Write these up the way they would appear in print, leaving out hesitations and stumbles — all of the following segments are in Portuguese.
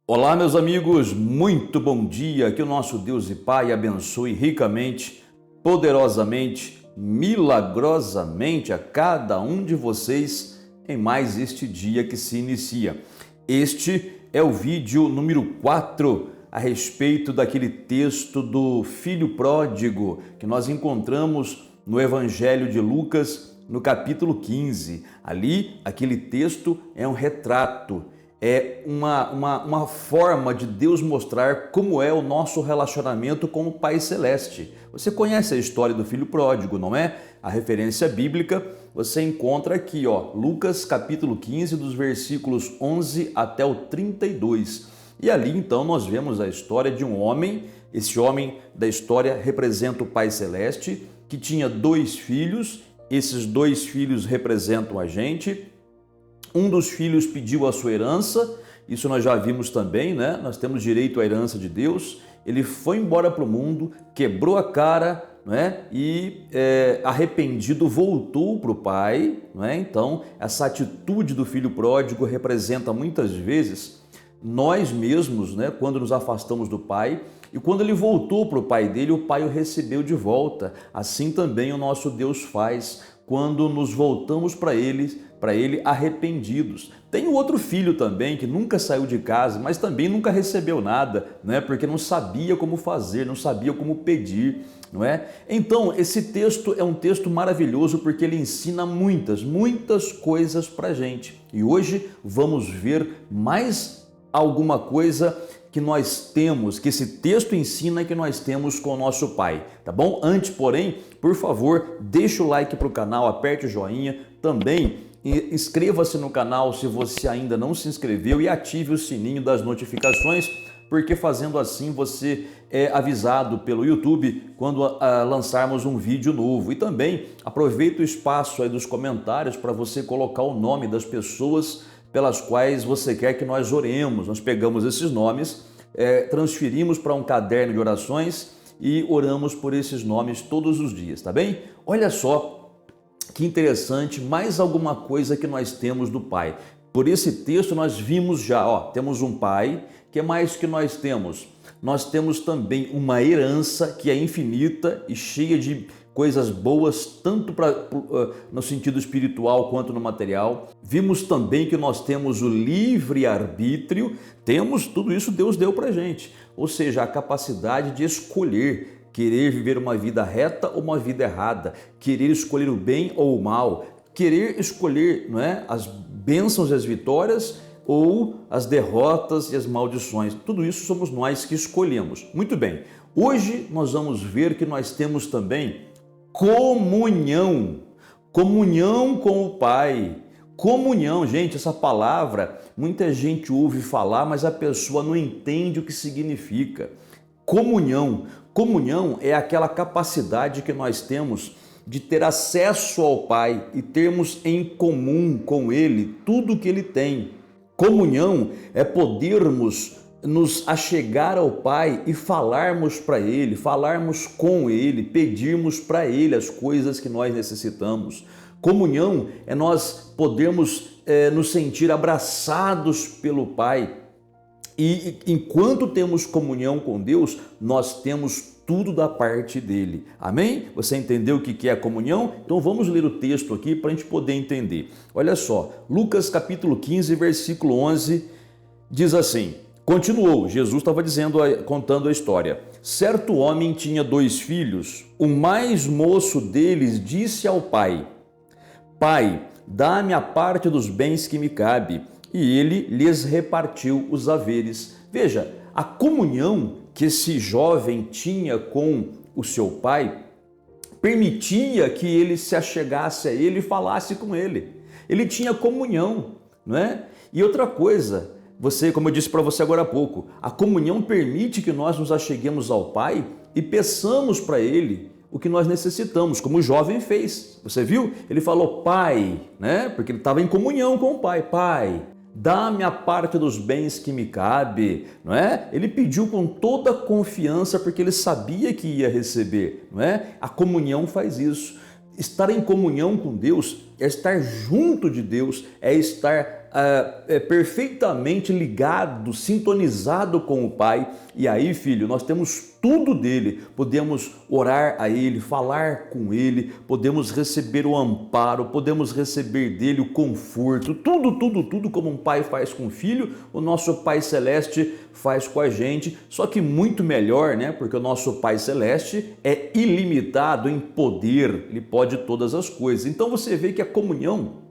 Olá, meus amigos, muito bom dia. Que o nosso Deus e Pai abençoe ricamente, poderosamente, milagrosamente a cada um de vocês em mais este dia que se inicia. Este é o vídeo número 4 a respeito daquele texto do filho pródigo que nós encontramos no Evangelho de Lucas, no capítulo 15. Ali, aquele texto é um retrato. É uma forma de Deus mostrar como é o nosso relacionamento com o Pai Celeste. Você conhece a história do filho pródigo, não é? A referência bíblica você encontra aqui, ó, Lucas capítulo 15, dos versículos 11 até o 32. E ali então nós vemos a história de um homem. Esse homem da história representa o Pai Celeste, que tinha 2 filhos. Esses 2 filhos representam a gente. Um dos filhos pediu a sua herança, isso nós já vimos também, né? Nós temos direito à herança de Deus. Ele foi embora para o mundo, quebrou a cara, né? E arrependido voltou para o pai, né? Então, essa atitude do filho pródigo representa muitas vezes nós mesmos, né? Quando nos afastamos do pai. E quando ele voltou para o pai dele, o pai o recebeu de volta. Assim também o nosso Deus faz quando nos voltamos para ele arrependidos. Tem o outro filho também que nunca saiu de casa, mas também nunca recebeu nada, né? Porque não sabia como fazer, não sabia como pedir, não é? Então, esse texto é um texto maravilhoso porque ele ensina muitas coisas para gente. E hoje vamos ver mais alguma coisa que nós temos, que esse texto ensina que nós temos com o nosso Pai, tá bom? Antes, porém, por favor, deixa o like para o canal, aperte o joinha, também inscreva-se no canal se você ainda não se inscreveu e ative o sininho das notificações, porque fazendo assim você é avisado pelo YouTube quando lançarmos um vídeo novo. E também aproveita o espaço aí dos comentários para você colocar o nome das pessoas pelas quais você quer que nós oremos. Nós pegamos esses nomes, transferimos para um caderno de orações e oramos por esses nomes todos os dias, tá bem? Olha só que interessante, mais alguma coisa que nós temos do Pai. Por esse texto nós vimos já, ó, temos um Pai, que mais que nós temos? Nós temos também uma herança que é infinita e cheia de coisas boas, tanto no sentido espiritual quanto no material. Vimos também que nós temos o livre-arbítrio, temos tudo isso Deus deu pra gente, ou seja, a capacidade de escolher, querer viver uma vida reta ou uma vida errada, querer escolher o bem ou o mal, querer escolher, não é, as bênçãos e as vitórias ou as derrotas e as maldições. Tudo isso somos nós que escolhemos. Muito bem, hoje nós vamos ver que nós temos também comunhão com o Pai. Comunhão, gente, essa palavra muita gente ouve falar, mas a pessoa não entende o que significa. Comunhão é aquela capacidade que nós temos de ter acesso ao Pai e termos em comum com Ele tudo que Ele tem. Comunhão é podermos nos achegar ao Pai e falarmos para Ele, falarmos com Ele, pedirmos para Ele as coisas que nós necessitamos. Comunhão é nós podermos nos sentir abraçados pelo Pai. E enquanto temos comunhão com Deus, nós temos tudo da parte dele. Amém? Você entendeu o que é a comunhão? Então vamos ler o texto aqui para a gente poder entender. Olha só, Lucas capítulo 15, versículo 11, diz assim, continuou, Jesus estava contando a história. Certo homem tinha 2 filhos. O mais moço deles disse ao pai, Pai, dá-me a parte dos bens que me cabe. E ele lhes repartiu os haveres. Veja, a comunhão que esse jovem tinha com o seu pai permitia que ele se achegasse a ele e falasse com ele. Ele tinha comunhão, não é? E outra coisa, como eu disse para você agora há pouco, a comunhão permite que nós nos acheguemos ao Pai e peçamos para Ele o que nós necessitamos, como o jovem fez. Você viu? Ele falou, Pai, né? Porque ele estava em comunhão com o Pai. Pai, dá-me a parte dos bens que me cabe, não é? Ele pediu com toda a confiança porque ele sabia que ia receber, não é? A comunhão faz isso. Estar em comunhão com Deus é estar junto de Deus, é estar perfeitamente ligado, sintonizado com o Pai. E aí, filho, nós temos tudo dele, podemos orar a ele, falar com ele, podemos receber o amparo, podemos receber dele o conforto, tudo como um pai faz com o filho, o nosso Pai Celeste faz com a gente, só que muito melhor, né? Porque o nosso Pai Celeste é ilimitado em poder, ele pode todas as coisas. Então você vê que a comunhão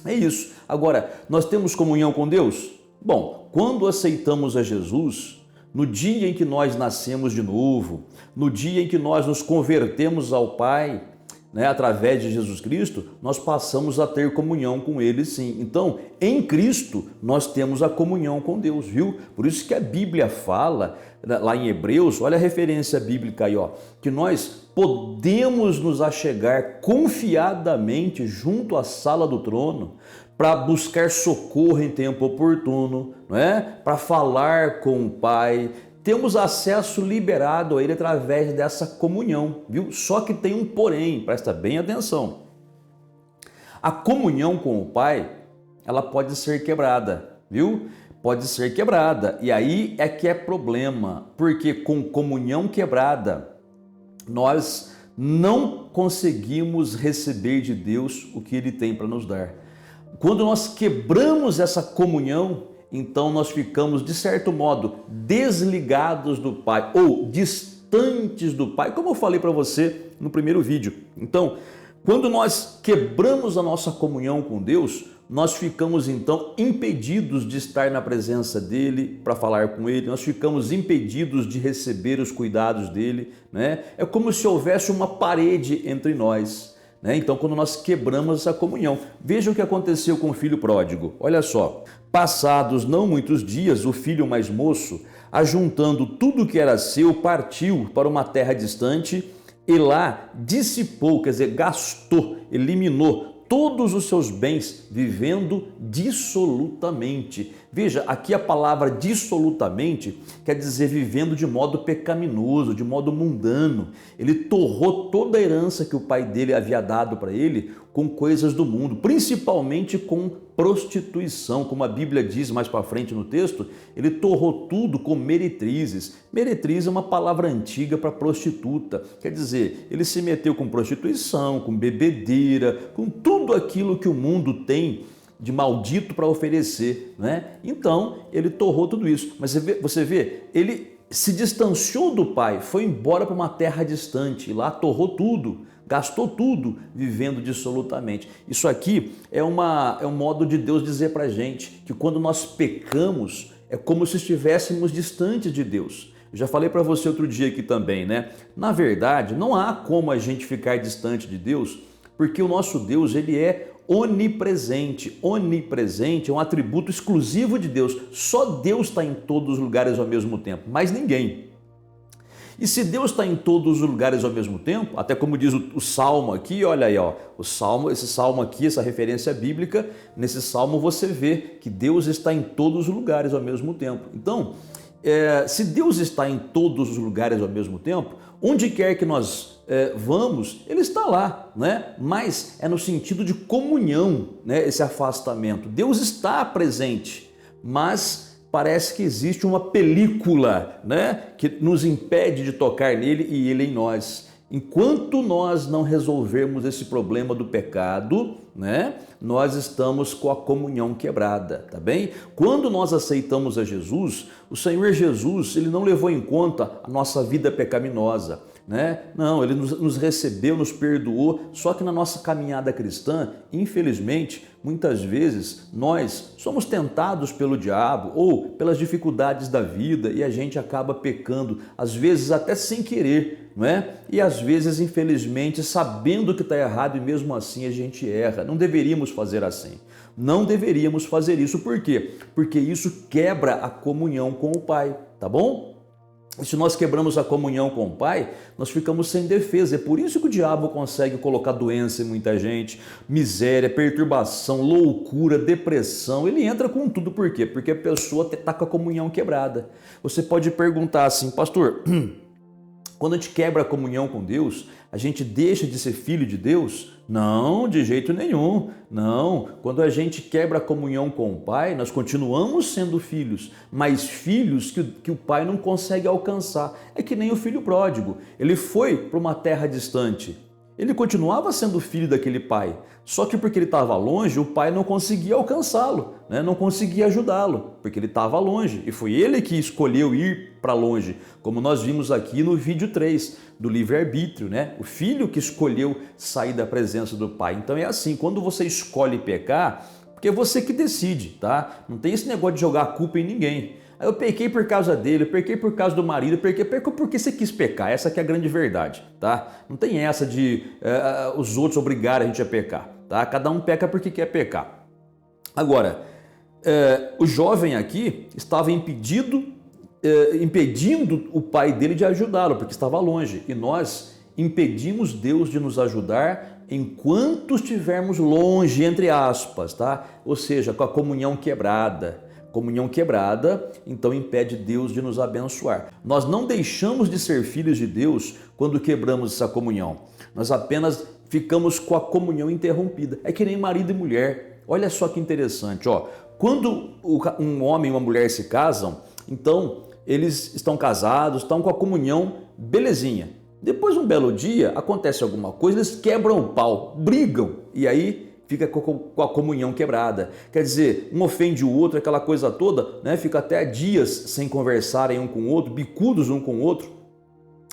é isso. Agora, nós temos comunhão com Deus? Bom, quando aceitamos a Jesus, no dia em que nós nascemos de novo, no dia em que nós nos convertemos ao Pai, né, através de Jesus Cristo, nós passamos a ter comunhão com Ele, sim. Então, em Cristo, nós temos a comunhão com Deus, viu? Por isso que a Bíblia fala, lá em Hebreus, olha a referência bíblica aí, ó, que nós podemos nos achegar confiadamente junto à sala do trono para buscar socorro em tempo oportuno, não é? Para falar com o Pai. Temos acesso liberado a Ele através dessa comunhão, viu? Só que tem um porém, presta bem atenção. A comunhão com o Pai, ela pode ser quebrada, viu? Pode ser quebrada. E aí é que é problema, porque com comunhão quebrada, nós não conseguimos receber de Deus o que Ele tem para nos dar. Quando nós quebramos essa comunhão, então nós ficamos, de certo modo, desligados do Pai ou distantes do Pai, como eu falei para você no primeiro vídeo. Então, quando nós quebramos a nossa comunhão com Deus, nós ficamos então impedidos de estar na presença dele para falar com ele, nós ficamos impedidos de receber os cuidados dele, né? É como se houvesse uma parede entre nós, né? Então, quando nós quebramos essa comunhão, veja o que aconteceu com o filho pródigo. Olha só, passados não muitos dias, o filho mais moço, ajuntando tudo que era seu, partiu para uma terra distante e lá dissipou, quer dizer, gastou, eliminou todos os seus bens, vivendo dissolutamente. Veja, aqui a palavra dissolutamente quer dizer vivendo de modo pecaminoso, de modo mundano. Ele torrou toda a herança que o pai dele havia dado para ele com coisas do mundo, principalmente com prostituição, como a Bíblia diz mais para frente no texto, ele torrou tudo com meretrizes. Meretriz é uma palavra antiga para prostituta, quer dizer, ele se meteu com prostituição, com bebedeira, com tudo aquilo que o mundo tem de maldito para oferecer, né? Então, ele torrou tudo isso. Mas você vê, ele se distanciou do pai, foi embora para uma terra distante, e lá torrou tudo, gastou tudo, vivendo dissolutamente. Isso aqui é um modo de Deus dizer para a gente que quando nós pecamos, é como se estivéssemos distantes de Deus. Eu já falei para você outro dia aqui também, né? Na verdade, não há como a gente ficar distante de Deus, porque o nosso Deus, ele é onipresente. Onipresente é um atributo exclusivo de Deus. Só Deus está em todos os lugares ao mesmo tempo, mais ninguém. E se Deus está em todos os lugares ao mesmo tempo, até como diz o Salmo aqui, olha aí, ó, esse Salmo aqui, essa referência bíblica, nesse Salmo você vê que Deus está em todos os lugares ao mesmo tempo. Então, se Deus está em todos os lugares ao mesmo tempo, onde quer que nós vamos, Ele está lá, né? Mas é no sentido de comunhão, né? Esse afastamento. Deus está presente, mas parece que existe uma película, né, que nos impede de tocar nele e ele em nós. Enquanto nós não resolvermos esse problema do pecado, né, nós estamos com a comunhão quebrada, tá bem? Quando nós aceitamos a Jesus, o Senhor Jesus, ele não levou em conta a nossa vida pecaminosa, né? Não, ele nos recebeu, nos perdoou, só que na nossa caminhada cristã, infelizmente, muitas vezes nós somos tentados pelo diabo ou pelas dificuldades da vida e a gente acaba pecando, às vezes até sem querer, não é? E às vezes, infelizmente, sabendo que está errado e mesmo assim a gente erra. Não deveríamos fazer assim. Não deveríamos fazer isso. Por quê? Porque isso quebra a comunhão com o Pai, tá bom? E se nós quebramos a comunhão com o Pai, nós ficamos sem defesa. É por isso que o diabo consegue colocar doença em muita gente, miséria, perturbação, loucura, depressão. Ele entra com tudo. Por quê? Porque a pessoa está com a comunhão quebrada. Você pode perguntar assim, pastor, Quando a gente quebra a comunhão com Deus, a gente deixa de ser filho de Deus? Não, de jeito nenhum. Não. Quando a gente quebra a comunhão com o Pai, nós continuamos sendo filhos, mas filhos que o Pai não consegue alcançar. É que nem o filho pródigo. Ele foi para uma terra distante. Ele continuava sendo filho daquele pai, só que porque ele estava longe, o pai não conseguia alcançá-lo, né? Não conseguia ajudá-lo, porque ele estava longe. E foi ele que escolheu ir para longe, como nós vimos aqui no vídeo 3 do livre-arbítrio, né? O filho que escolheu sair da presença do pai. Então é assim, quando você escolhe pecar, porque é você que decide, tá? Não tem esse negócio de jogar a culpa em ninguém. Eu pequei por causa dele, eu pequei por causa do marido, pecou porque você quis pecar. Essa que é a grande verdade, tá? Não tem essa de os outros obrigarem a gente a pecar, tá? Cada um peca porque quer pecar. Agora, o jovem aqui estava impedindo o pai dele de ajudá-lo, porque estava longe. E nós impedimos Deus de nos ajudar enquanto estivermos longe, entre aspas, tá? Ou seja, com a comunhão quebrada. Comunhão quebrada, então impede Deus de nos abençoar. Nós não deixamos de ser filhos de Deus quando quebramos essa comunhão. Nós apenas ficamos com a comunhão interrompida. É que nem marido e mulher. Olha só que interessante, ó. Quando um homem e uma mulher se casam, então eles estão casados, estão com a comunhão belezinha. Depois, um belo dia, acontece alguma coisa, eles quebram o pau, brigam, e aí fica com a comunhão quebrada. Quer dizer, um ofende o outro, aquela coisa toda, né? Fica até dias sem conversarem um com o outro, bicudos um com o outro,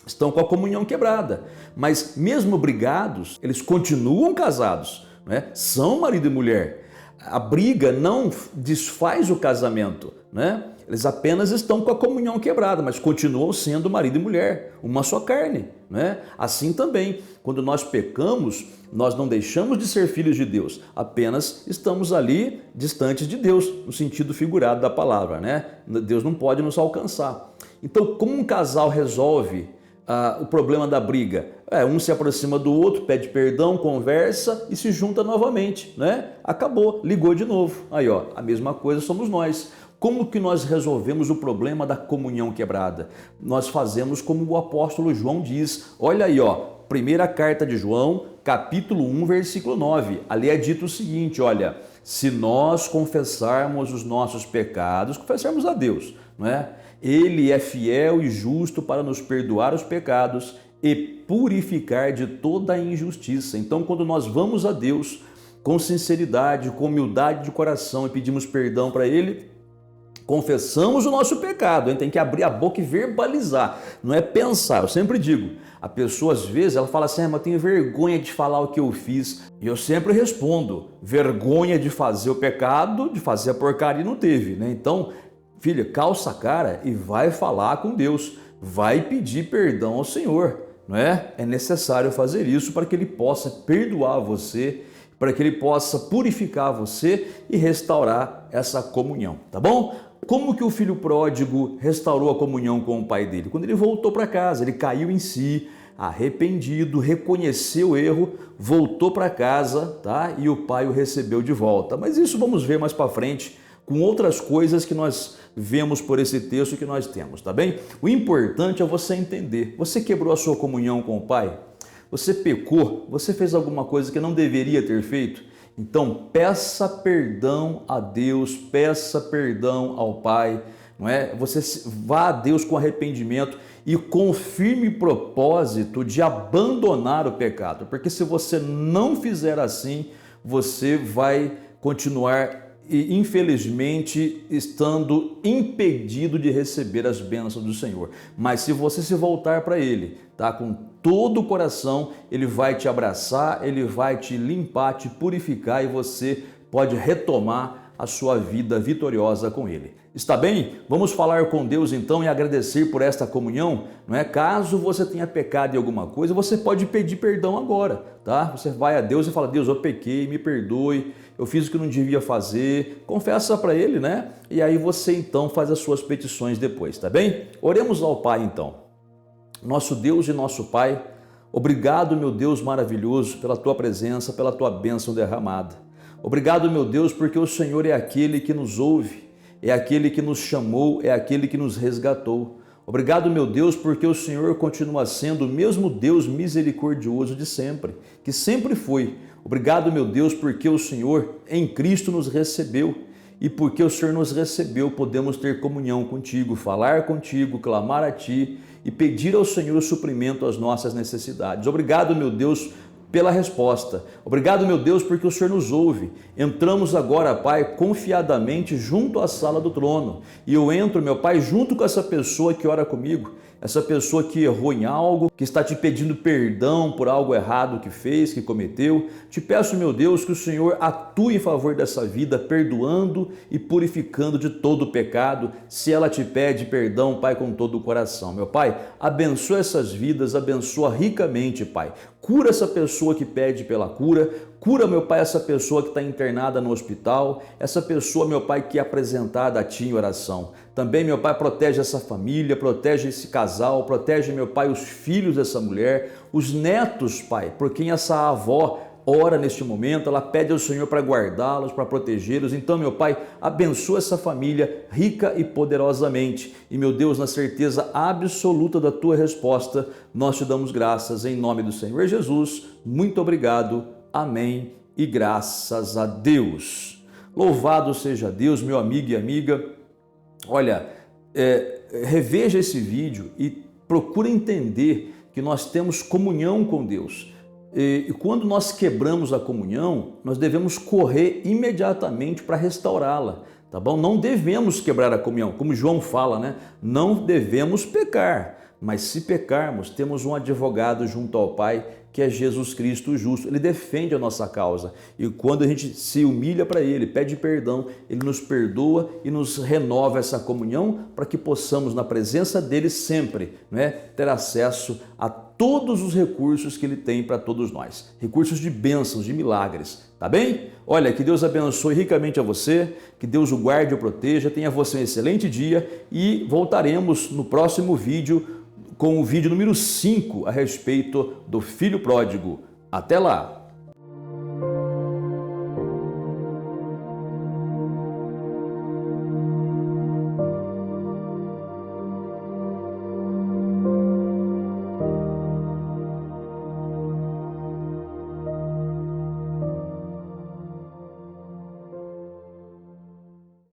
estão com a comunhão quebrada. Mas mesmo brigados, eles continuam casados, né? São marido e mulher. A briga não desfaz o casamento, né? Eles apenas estão com a comunhão quebrada, mas continuam sendo marido e mulher, uma só carne, né? Assim também, quando nós pecamos, nós não deixamos de ser filhos de Deus, apenas estamos ali distantes de Deus, no sentido figurado da palavra, né? Deus não pode nos alcançar. Então, como um casal resolve o problema da briga? Um se aproxima do outro, pede perdão, conversa e se junta novamente, né? Acabou, ligou de novo. Aí, ó, a mesma coisa somos nós. Como que nós resolvemos o problema da comunhão quebrada? Nós fazemos como o apóstolo João diz. Olha aí, ó, primeira carta de João, capítulo 1, versículo 9. Ali é dito o seguinte, olha, se nós confessarmos os nossos pecados, confessarmos a Deus, não é? Ele é fiel e justo para nos perdoar os pecados e purificar de toda a injustiça. Então, quando nós vamos a Deus com sinceridade, com humildade de coração e pedimos perdão para Ele, confessamos o nosso pecado, hein? Tem que abrir a boca e verbalizar, não é pensar. Eu sempre digo, a pessoa às vezes ela fala assim, mas eu tenho vergonha de falar o que eu fiz. E eu sempre respondo, vergonha de fazer o pecado, de fazer a porcaria não teve, né? Então, filha, calça a cara e vai falar com Deus, vai pedir perdão ao Senhor, não é? É necessário fazer isso para que Ele possa perdoar você, para que Ele possa purificar você e restaurar essa comunhão, tá bom? Como que o filho pródigo restaurou a comunhão com o pai dele? Quando ele voltou para casa, ele caiu em si, arrependido, reconheceu o erro, voltou para casa, tá? E o pai o recebeu de volta. Mas isso vamos ver mais para frente com outras coisas que nós vemos por esse texto que nós temos, tá bem? O importante é você entender. Você quebrou a sua comunhão com o pai? Você pecou? Você fez alguma coisa que não deveria ter feito? Então, peça perdão a Deus, peça perdão ao Pai, não é? Você vá a Deus com arrependimento e com firme propósito de abandonar o pecado, porque se você não fizer assim, você vai continuar e infelizmente estando impedido de receber as bênçãos do Senhor. Mas se você se voltar para Ele, tá, com todo o coração, Ele vai te abraçar, Ele vai te limpar, te purificar e você pode retomar a sua vida vitoriosa com Ele. Está bem? Vamos falar com Deus então e agradecer por esta comunhão, não é? Caso você tenha pecado em alguma coisa, você pode pedir perdão agora, tá? Você vai a Deus e fala, Deus, eu pequei, me perdoe, eu fiz o que não devia fazer, confessa para Ele, né? E aí você então faz as suas petições depois, tá bem? Oremos ao Pai então. Nosso Deus e nosso Pai, obrigado, meu Deus maravilhoso, pela Tua presença, pela Tua bênção derramada. Obrigado, meu Deus, porque o Senhor é aquele que nos ouve, é aquele que nos chamou, é aquele que nos resgatou. Obrigado, meu Deus, porque o Senhor continua sendo o mesmo Deus misericordioso de sempre, que sempre foi. Obrigado, meu Deus, porque o Senhor em Cristo nos recebeu. E porque o Senhor nos recebeu, podemos ter comunhão contigo, falar contigo, clamar a ti e pedir ao Senhor o suprimento às nossas necessidades. Obrigado, meu Deus, pela resposta. Obrigado, meu Deus, porque o Senhor nos ouve. Entramos agora, Pai, confiadamente junto à sala do trono. E eu entro, meu Pai, junto com essa pessoa que ora comigo, essa pessoa que errou em algo, que está te pedindo perdão por algo errado que fez, que cometeu. Te peço, meu Deus, que o Senhor atue em favor dessa vida, perdoando e purificando de todo o pecado, se ela te pede perdão, Pai, com todo o coração. Meu Pai, abençoa essas vidas, abençoa ricamente, Pai. Cura essa pessoa que pede pela cura, cura, meu Pai, essa pessoa que está internada no hospital, essa pessoa, meu Pai, que é apresentada a Ti em oração. Também, meu Pai, protege essa família, protege esse casal, protege, meu Pai, os filhos dessa mulher, os netos, Pai, por quem essa avó ora neste momento, ela pede ao Senhor para guardá-los, para protegê-los. Então, meu Pai, abençoa essa família rica e poderosamente. E, meu Deus, na certeza absoluta da Tua resposta, nós te damos graças em nome do Senhor Jesus. Muito obrigado. Amém. E graças a Deus. Louvado seja Deus, meu amigo e amiga. Olha, reveja esse vídeo e procura entender que nós temos comunhão com Deus. E quando nós quebramos a comunhão, nós devemos correr imediatamente para restaurá-la, tá bom? Não devemos quebrar a comunhão, como João fala, né? Não devemos pecar, mas se pecarmos, temos um advogado junto ao Pai, que é Jesus Cristo o justo. Ele defende a nossa causa. E quando a gente se humilha para Ele, pede perdão, Ele nos perdoa e nos renova essa comunhão para que possamos, na presença dEle sempre, né, ter acesso a todos os recursos que Ele tem para todos nós. Recursos de bênçãos, de milagres. Tá bem? Olha, que Deus abençoe ricamente a você, que Deus o guarde e o proteja, tenha você um excelente dia e voltaremos no próximo vídeo com o vídeo número 5 a respeito do filho pródigo. Até lá!